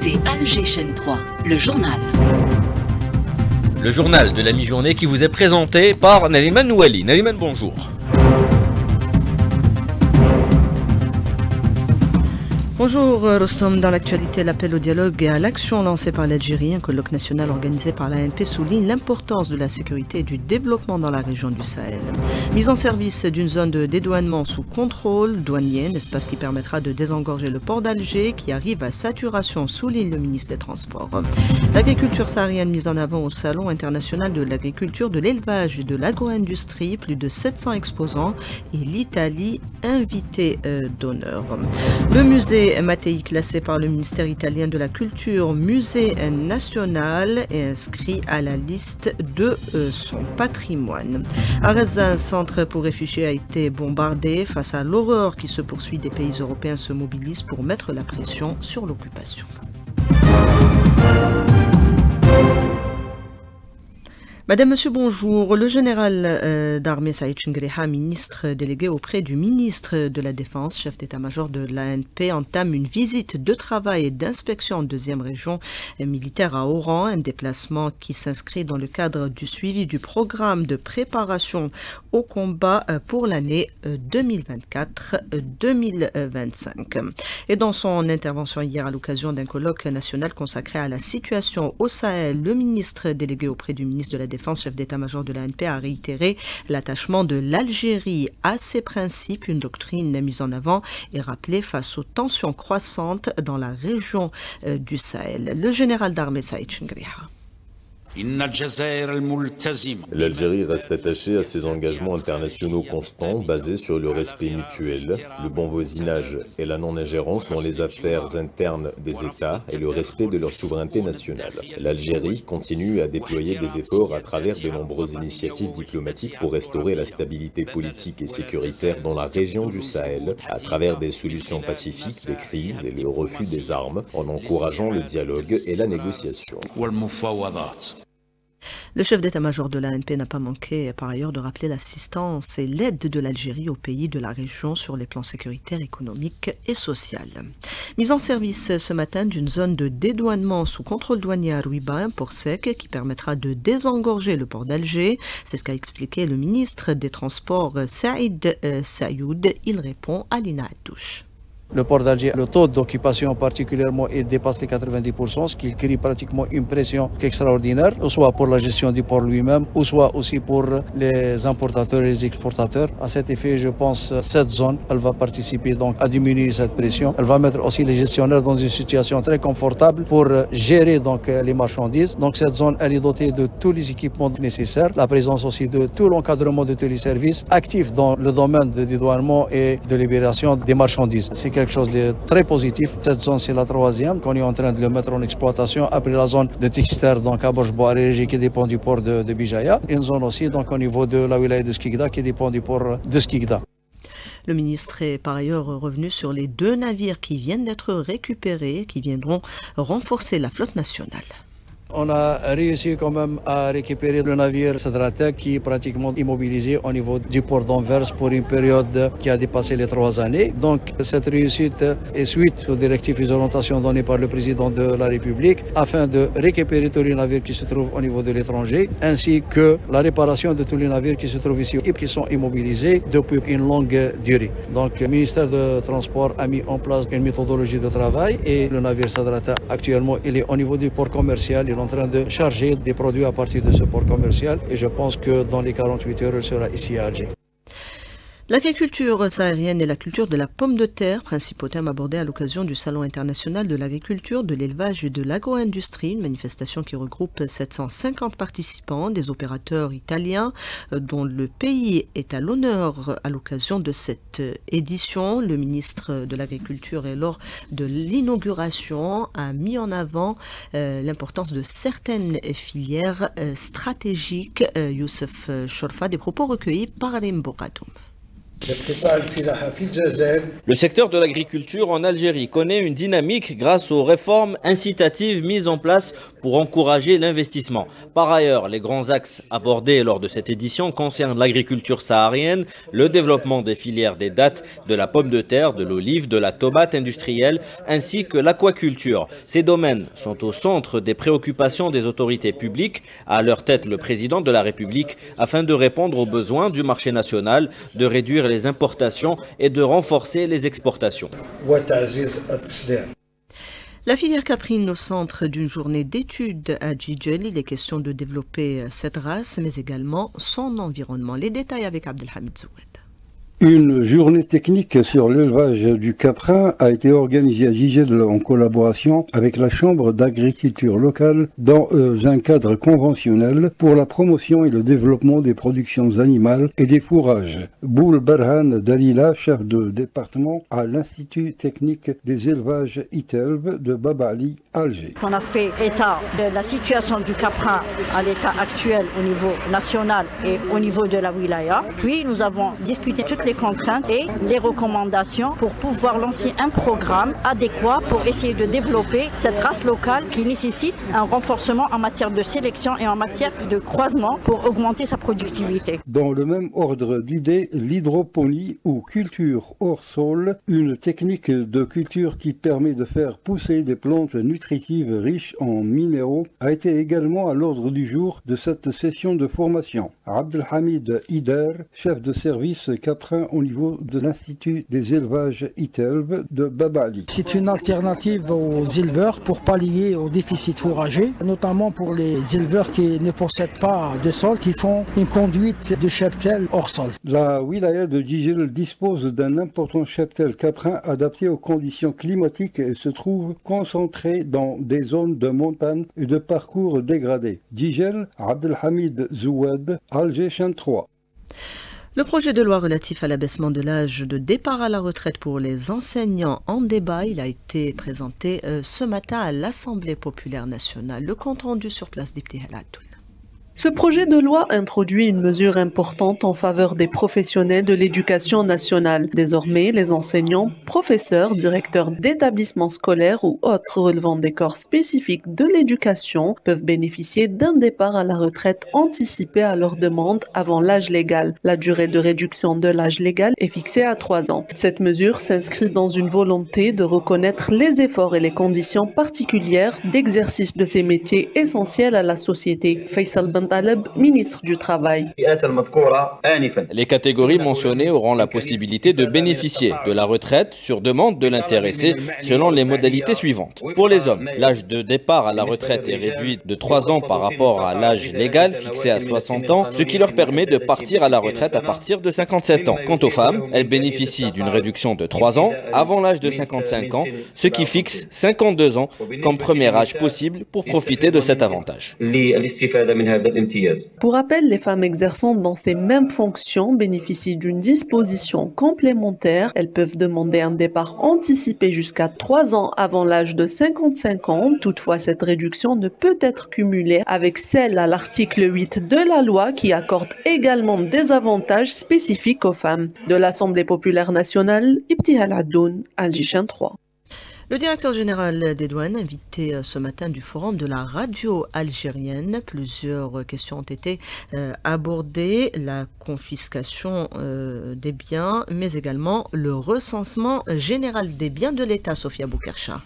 écoutez Alger Chaîne 3, le journal. Le journal de la mi-journée qui vous est présenté par Naliman Ouali. Naliman, bonjour. Bonjour Rostom, dans l'actualité, l'appel au dialogue et à l'action lancé par l'Algérie, un colloque national organisé par l'ANP souligne l'importance de la sécurité et du développement dans la région du Sahel. Mise en service d'une zone de dédouanement sous contrôle douanier, un espace qui permettra de désengorger le port d'Alger qui arrive à saturation, souligne le ministre des Transports. L'agriculture saharienne mise en avant au Salon international de l'agriculture, de l'élevage et de l'agro-industrie, plus de 700 exposants et l'Italie invitée d'honneur. Le musée Mattei, classé par le ministère italien de la Culture musée national, est inscrit à la liste de son patrimoine. À Gaza, un centre pour réfugiés a été bombardé. Face à l'horreur qui se poursuit, des pays européens se mobilisent pour mettre la pression sur l'occupation. Madame, Monsieur, bonjour. Le général d'armée Saïd Chingreha, ministre délégué auprès du ministre de la Défense, chef d'état-major de l'ANP, entame une visite de travail et d'inspection en deuxième région militaire à Oran, un déplacement qui s'inscrit dans le cadre du suivi du programme de préparation au combat pour l'année 2024-2025. Et dans son intervention hier à l'occasion d'un colloque national consacré à la situation au Sahel, le ministre délégué auprès du ministre de la Défense, chef d'état-major de l'ANP, a réitéré l'attachement de l'Algérie à ses principes, une doctrine mise en avant et rappelée face aux tensions croissantes dans la région du Sahel. Le général d'armée Saïd Chingreha. L'Algérie reste attachée à ses engagements internationaux constants basés sur le respect mutuel, le bon voisinage et la non-ingérence dans les affaires internes des États et le respect de leur souveraineté nationale. L'Algérie continue à déployer des efforts à travers de nombreuses initiatives diplomatiques pour restaurer la stabilité politique et sécuritaire dans la région du Sahel à travers des solutions pacifiques des crises et le refus des armes en encourageant le dialogue et la négociation. Le chef d'état-major de l'ANP n'a pas manqué par ailleurs de rappeler l'assistance et l'aide de l'Algérie aux pays de la région sur les plans sécuritaires, économiques et social. Mise en service ce matin d'une zone de dédouanement sous contrôle douanier à Rouiba, un port sec qui permettra de désengorger le port d'Alger. C'est ce qu'a expliqué le ministre des Transports Saïd Sayoud. Il répond à Lina Attouche. Le port d'Alger, le taux d'occupation particulièrement, il dépasse les 90%, ce qui crée pratiquement une pression extraordinaire, soit pour la gestion du port lui-même, ou soit aussi pour les importateurs et les exportateurs. À cet effet, je pense cette zone, elle va participer donc à diminuer cette pression. Elle va mettre aussi les gestionnaires dans une situation très confortable pour gérer donc les marchandises. Donc cette zone, elle est dotée de tous les équipements nécessaires, la présence aussi de tout l'encadrement de tous les services actifs dans le domaine de dédouanement et de libération des marchandises. C'est quelque chose de très positif. Cette zone, c'est la troisième qu'on est en train de le mettre en exploitation après la zone de Texter, donc à Borj-Bouarérégé qui dépend du port de Bijaya. Une zone aussi donc au niveau de la wilaya de Skikda qui dépend du port de Skikda. Le ministre est par ailleurs revenu sur les 2 navires qui viennent d'être récupérés, qui viendront renforcer la flotte nationale. On a réussi quand même à récupérer le navire Sadratek qui est pratiquement immobilisé au niveau du port d'Anvers pour une période qui a dépassé les 3 années. Donc cette réussite est suite aux directives et orientations données par le président de la République afin de récupérer tous les navires qui se trouvent au niveau de l'étranger ainsi que la réparation de tous les navires qui se trouvent ici et qui sont immobilisés depuis une longue durée. Donc le ministère de Transport a mis en place une méthodologie de travail et le navire Sadratek actuellement il est au niveau du port commercial. En train de charger des produits à partir de ce port commercial et je pense que dans les 48 heures, elle sera ici à Alger. L'agriculture saharienne et la culture de la pomme de terre, principaux thèmes abordés à l'occasion du Salon international de l'agriculture, de l'élevage et de l'agro-industrie, une manifestation qui regroupe 750 participants, des opérateurs italiens dont le pays est à l'honneur à l'occasion de cette édition. Le ministre de l'Agriculture, et lors de l'inauguration, a mis en avant l'importance de certaines filières stratégiques. Youssef Chorfa, des propos recueillis par Rimbo Kadoum. Le secteur de l'agriculture en Algérie connaît une dynamique grâce aux réformes incitatives mises en place pour encourager l'investissement. Par ailleurs, les grands axes abordés lors de cette édition concernent l'agriculture saharienne, le développement des filières des dattes, de la pomme de terre, de l'olive, de la tomate industrielle, ainsi que l'aquaculture. Ces domaines sont au centre des préoccupations des autorités publiques, à leur tête le président de la République, afin de répondre aux besoins du marché national, de réduire les importations et de renforcer les exportations. La filière caprine au centre d'une journée d'études à Jijel. Il est question de développer cette race, mais également son environnement. Les détails avec Abdelhamid Zoued. Une journée technique sur l'élevage du caprin a été organisée à Jijel en collaboration avec la Chambre d'agriculture locale dans un cadre conventionnel pour la promotion et le développement des productions animales et des fourrages. Boul Barhan Dalila, chef de département à l'Institut technique des élevages ITELB de Baba Ali, Alger. On a fait état de la situation du caprin à l'état actuel au niveau national et au niveau de la wilaya. Puis nous avons discuté toutes les contraintes et les recommandations pour pouvoir lancer un programme adéquat pour essayer de développer cette race locale qui nécessite un renforcement en matière de sélection et en matière de croisement pour augmenter sa productivité. Dans le même ordre d'idées, l'hydroponie ou culture hors sol, une technique de culture qui permet de faire pousser des plantes nutritives riches en minéraux, a été également à l'ordre du jour de cette session de formation. Abdelhamid Ider, chef de service caprin au niveau de l'Institut des élevages ITELB de Baba Ali. C'est une alternative aux éleveurs pour pallier au déficit fourrager, notamment pour les éleveurs qui ne possèdent pas de sol, qui font une conduite de cheptel hors sol. La wilaya de Jijel dispose d'un important cheptel caprin adapté aux conditions climatiques et se trouve concentré dans des zones de montagne et de parcours dégradés. Jijel, Abdelhamid Zoued, Alger, chaîne 3. Le projet de loi relatif à l'abaissement de l'âge de départ à la retraite pour les enseignants en débat, il a été présenté ce matin à l'Assemblée populaire nationale. Le compte rendu sur place d'Ibti Haladoun. Ce projet de loi introduit une mesure importante en faveur des professionnels de l'éducation nationale. Désormais, les enseignants, professeurs, directeurs d'établissements scolaires ou autres relevant des corps spécifiques de l'éducation peuvent bénéficier d'un départ à la retraite anticipé à leur demande avant l'âge légal. La durée de réduction de l'âge légal est fixée à 3 ans. Cette mesure s'inscrit dans une volonté de reconnaître les efforts et les conditions particulières d'exercice de ces métiers essentiels à la société. Faisal Taleb, ministre du Travail. Les catégories mentionnées auront la possibilité de bénéficier de la retraite sur demande de l'intéressé selon les modalités suivantes. Pour les hommes, l'âge de départ à la retraite est réduit de 3 ans par rapport à l'âge légal fixé à 60 ans, ce qui leur permet de partir à la retraite à partir de 57 ans. Quant aux femmes, elles bénéficient d'une réduction de 3 ans avant l'âge de 55 ans, ce qui fixe 52 ans comme premier âge possible pour profiter de cet avantage. Pour rappel, les femmes exerçant dans ces mêmes fonctions bénéficient d'une disposition complémentaire. Elles peuvent demander un départ anticipé jusqu'à 3 ans avant l'âge de 55 ans. Toutefois, cette réduction ne peut être cumulée avec celle à l'article 8 de la loi qui accorde également des avantages spécifiques aux femmes. De l'Assemblée populaire nationale, Ibti Haladoun, Alger 3. Le directeur général des douanes, invité ce matin du forum de la radio algérienne, plusieurs questions ont été abordées, la confiscation des biens, mais également le recensement général des biens de l'État, Sophia Boukercha.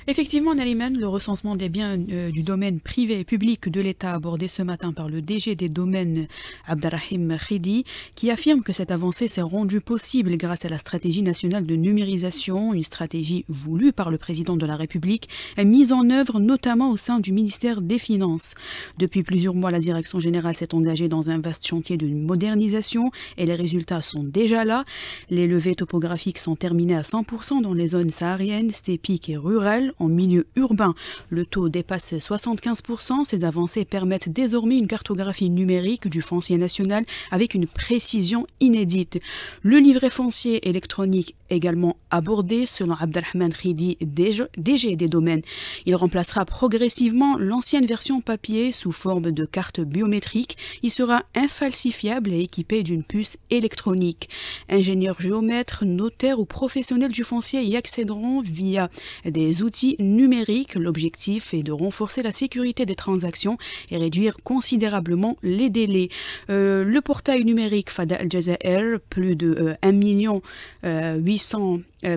Effectivement, Naliman, le recensement des biens du domaine privé et public de l'État abordé ce matin par le DG des domaines Abderrahim Khidi, qui affirme que cette avancée s'est rendue possible grâce à la stratégie nationale de numérisation, une stratégie voulue par le président de la République, mise en œuvre notamment au sein du ministère des Finances. Depuis plusieurs mois, la direction générale s'est engagée dans un vaste chantier de modernisation et les résultats sont déjà là. Les levées topographiques sont terminées à 100% dans les zones sahariennes, stépiques et rurales. En milieu urbain, le taux dépasse 75%. Ces avancées permettent désormais une cartographie numérique du foncier national avec une précision inédite. Le livret foncier électronique également abordé selon Abdelrahman Khidi, DG des domaines. Il remplacera progressivement l'ancienne version papier sous forme de carte biométrique. Il sera infalsifiable et équipé d'une puce électronique. Ingénieurs géomètres, notaires ou professionnels du foncier y accéderont via des outils numériques. L'objectif est de renforcer la sécurité des transactions et réduire considérablement les délais. Le portail numérique Fada Al Jazair, plus de 1,8 million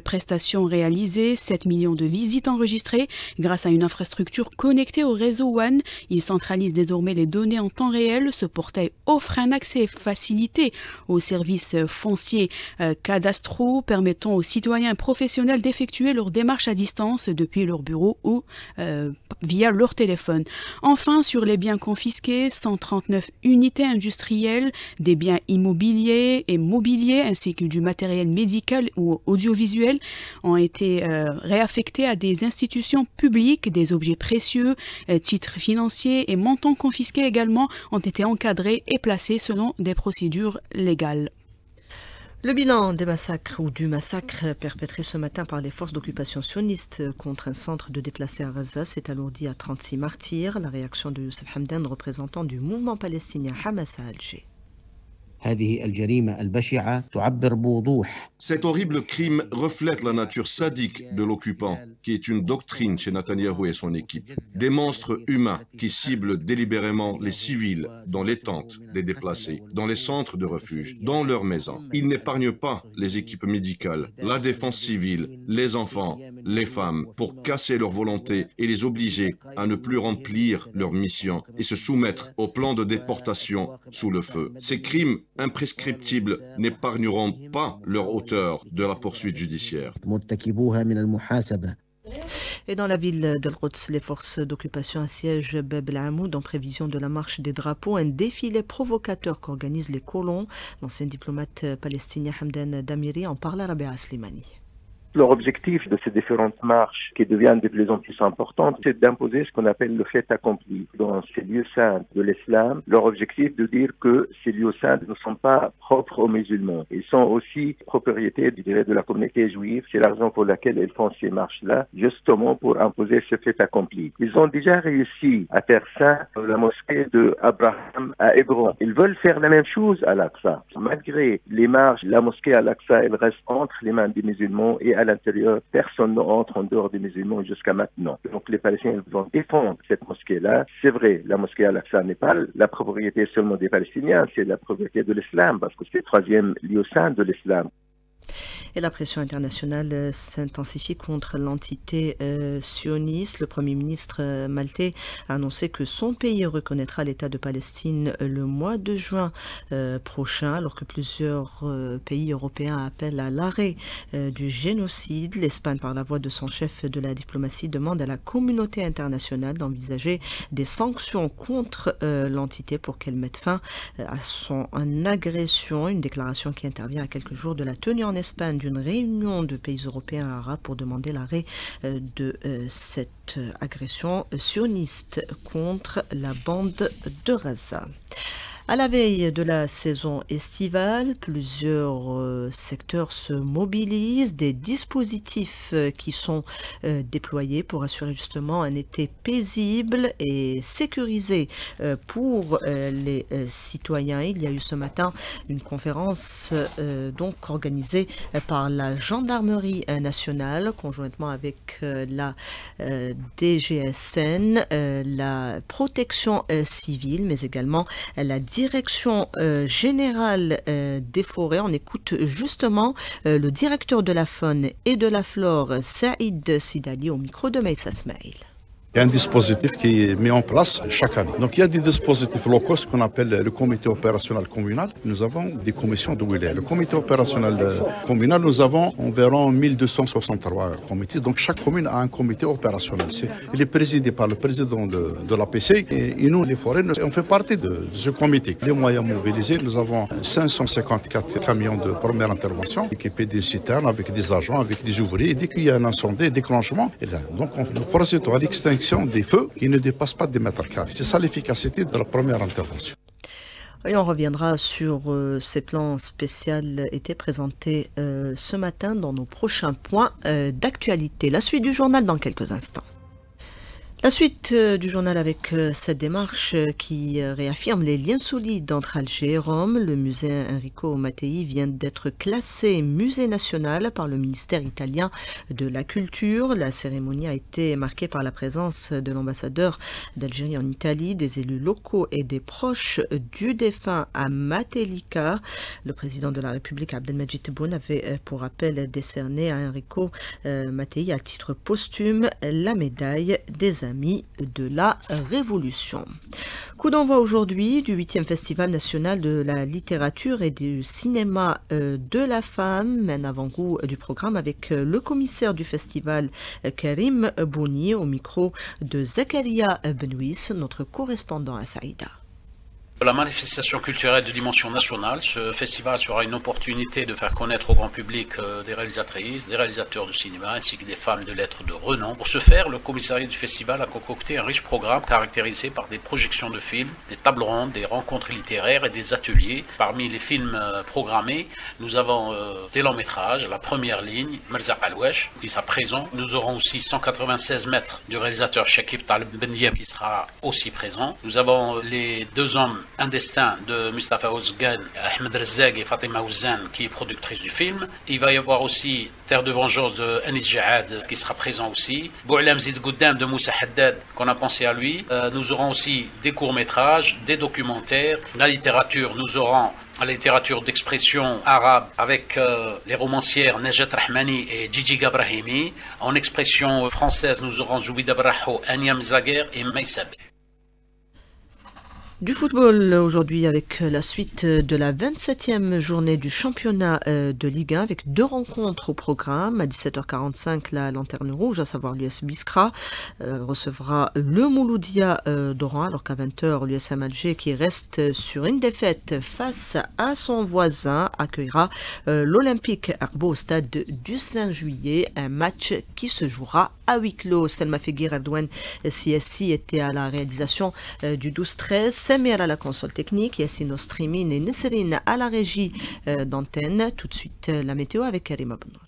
prestations réalisées, 7 millions de visites enregistrées grâce à une infrastructure connectée au réseau WAN. Il centralise désormais les données en temps réel. Ce portail offre un accès facilité aux services fonciers cadastraux, permettant aux citoyens professionnels d'effectuer leurs démarches à distance depuis leur bureau ou via leur téléphone. Enfin, sur les biens confisqués, 139 unités industrielles, des biens immobiliers et mobiliers ainsi que du matériel médical ou audiovisuel ont été réaffectés à des institutions publiques. Des objets précieux, titres financiers et montants confisqués également ont été encadrés et placés selon des procédures légales. Le bilan des massacres ou du massacre perpétré ce matin par les forces d'occupation sionistes contre un centre de déplacés à Gaza s'est alourdi à 36 martyrs. La réaction de Youssef Hamdan, représentant du mouvement palestinien Hamas à Alger. Cet horrible crime reflète la nature sadique de l'occupant, qui est une doctrine chez Netanyahou et son équipe. Des monstres humains qui ciblent délibérément les civils dans les tentes des déplacés, dans les centres de refuge, dans leurs maisons. Ils n'épargnent pas les équipes médicales, la défense civile, les enfants, les femmes, pour casser leur volonté et les obliger à ne plus remplir leur mission et se soumettre au plan de déportation sous le feu. Ces crimes imprescriptibles n'épargneront pas leur auteur de la poursuite judiciaire. Et dans la ville d'Al-Quds, les forces d'occupation assiègent Bab el-Amoud en prévision de la marche des drapeaux, un défilé provocateur qu'organisent les colons. L'ancien diplomate palestinien Hamdan Damiri en parle à Rabia Slimani. Leur objectif de ces différentes marches qui deviennent de plus en plus importantes, c'est d'imposer ce qu'on appelle le fait accompli dans ces lieux saints de l'islam. Leur objectif est de dire que ces lieux saints ne sont pas propres aux musulmans. Ils sont aussi propriété, je dirais, de la communauté juive. C'est la raison pour laquelle ils font ces marches-là, justement pour imposer ce fait accompli. Ils ont déjà réussi à faire ça dans la mosquée de Abraham à Hébron. Ils veulent faire la même chose à Al-Aqsa. Malgré les marches, la mosquée à Al-Aqsa, elle reste entre les mains des musulmans et à l'intérieur, personne n'entre en dehors des musulmans jusqu'à maintenant. Donc les Palestiniens vont défendre cette mosquée-là. C'est vrai, la mosquée à Al-Aqsa n'est pas la propriété seulement des Palestiniens, c'est la propriété de l'islam, parce que c'est le troisième lieu saint de l'islam. Et la pression internationale s'intensifie contre l'entité sioniste. Le Premier ministre maltais a annoncé que son pays reconnaîtra l'État de Palestine le mois de juin prochain, alors que plusieurs pays européens appellent à l'arrêt du génocide. L'Espagne, par la voix de son chef de la diplomatie, demande à la communauté internationale d'envisager des sanctions contre l'entité pour qu'elle mette fin à son agression. Une déclaration qui intervient à quelques jours de la tenue en Espagne d'une réunion de pays européens arabes pour demander l'arrêt de cette agression sioniste contre la bande de Gaza. À la veille de la saison estivale, plusieurs secteurs se mobilisent, des dispositifs qui sont déployés pour assurer justement un été paisible et sécurisé pour les citoyens. Il y a eu ce matin une conférence donc organisée par la gendarmerie nationale conjointement avec la DGSN, la protection civile, mais également la Direction générale des forêts. On écoute justement le directeur de la faune et de la flore, Saïd Sidali, au micro de Maïssa Smaïl. Il y a un dispositif qui est mis en place chaque année. Donc il y a des dispositifs locaux, ce qu'on appelle le comité opérationnel communal. Nous avons des commissions de wilaya. Le comité opérationnel communal, nous avons environ 1263 comités. Donc chaque commune a un comité opérationnel. Il est présidé par le président de l'APC et nous, les forêts, on fait partie de ce comité. Les moyens mobilisés, nous avons 554 camions de première intervention équipés de citernes avec des agents, avec des ouvriers. Et dès qu'il y a un incendie, déclenchement, et là, donc on procède à l'extinction des feux qui ne dépassent pas des mètres carrés. C'est ça l'efficacité de la première intervention. Et on reviendra sur ces plans spéciaux été présentés ce matin dans nos prochains points d'actualité. La suite du journal dans quelques instants. La suite du journal avec cette démarche qui réaffirme les liens solides entre Alger et Rome. Le musée Enrico Mattei vient d'être classé musée national par le ministère italien de la Culture. La cérémonie a été marquée par la présence de l'ambassadeur d'Algérie en Italie, des élus locaux et des proches du défunt à Matelica. Le président de la République, Abdelmajid Tebboune, avait pour rappel décerné à Enrico Mattei à titre posthume la médaille des Amis de la Révolution. Coup d'envoi aujourd'hui du 8e Festival national de la littérature et du cinéma de la femme, un avant-goût du programme avec le commissaire du festival Karim Bouni au micro de Zakaria Benouis, notre correspondant à Saïda. La manifestation culturelle de dimension nationale, ce festival sera une opportunité de faire connaître au grand public des réalisatrices, des réalisateurs de cinéma ainsi que des femmes de lettres de renom. Pour ce faire, le commissariat du festival a concocté un riche programme caractérisé par des projections de films, des tables rondes, des rencontres littéraires et des ateliers. Parmi les films programmés, nous avons des longs métrages, La Première Ligne, Merzaq Al-Wesh, qui sera présent. Nous aurons aussi 196 mètres du réalisateur Shakib Taleb Bendiem qui sera aussi présent. Nous avons Les Deux Hommes, Un destin de Mustafa Ouzgan, Ahmed Rezzag et Fatima Ouzan qui est productrice du film. Il va y avoir aussi Terre de vengeance de Anis Jahad qui sera présent aussi. Bou'alam Zid Goudam de Moussa Haddad qu'on a pensé à lui. Nous aurons aussi des courts-métrages, des documentaires. La littérature, nous aurons la littérature d'expression arabe avec les romancières Najat Rahmani et Gigi Gabrahimi. En expression française, nous aurons Zoubida Brahou, Aniam Zaguer et Maïsab. Du football aujourd'hui avec la suite de la 27e journée du championnat de Ligue 1 avec deux rencontres au programme. À 17h45, la Lanterne Rouge, à savoir l'US Biskra, recevra le Mouloudia d'Oran, alors qu'à 20h, l'USM Alger, qui reste sur une défaite face à son voisin, accueillera l'Olympique Arbo au stade du 5 juillet, un match qui se jouera à huis clos. Selma Fegir Ardouane CSI était à la réalisation du 12-13. Samir à la console technique, Yassine Ostrimine et Nesserine à la régie d'antenne. Tout de suite, la météo avec Karim Abnour.